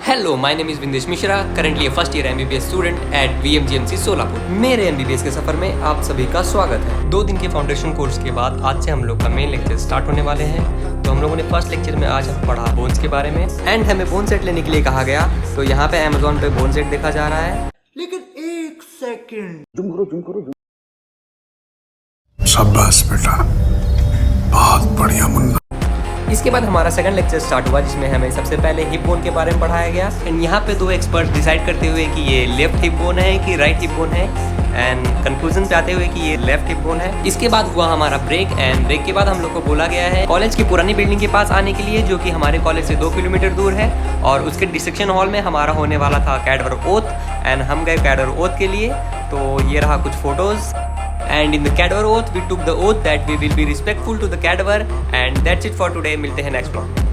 Hello, my name is Vindesh Mishra, currently a first year MBBS student at VMGMC Solapur. मेरे MBBS के सफर में आप सभी का स्वागत है। 2 दिन के फाउंडेशन कोर्स के बाद आज से हम लोग का मेन लेक्चर स्टार्ट होने वाले हैं। तो हम लोगों ने फर्स्ट लेक्चर में आज हम पढ़ा बोन्स के बारे में एंड हमें बोन सेट लेने के लिए कहा गया। तो यहाँ पे अमेजोन पे बोन सेट देखा जा रहा है। लेकिन एक सेकंड, जूम करो। शाबाश बेटा, बहुत बढ़िया मुन्ना। इसके बाद हमारा सेकंड लेक्चर स्टार्ट हुआ जिसमें हमें सबसे पहले हिप बोन के बारे में पढ़ाया गया एंड यहाँ पे 2 एक्सपर्ट डिसाइड करते हुए कि ये लेफ्ट हिप बोन है कि राइट हिप बोन है एंड कंक्लूजन पे आते हुए कि ये लेफ्ट हिप बोन है। इसके बाद हुआ हमारा ब्रेक एंड ब्रेक के बाद हम लोग को बोला गया है कॉलेज की पुरानी बिल्डिंग के पास आने के लिए, जो कि हमारे कॉलेज से 2 किलोमीटर दूर है और उसके डिस्ट्रक्शन हॉल में हमारा होने वाला था कैडवर ओथ एंड हम गए कैडवर ओथ के लिए। तो ये रहा कुछ photos and in the cadver oath we took the oath that we will be respectful to the cadver and that's it for today। मिलते हैं नेक्स्ट ब्लॉग में।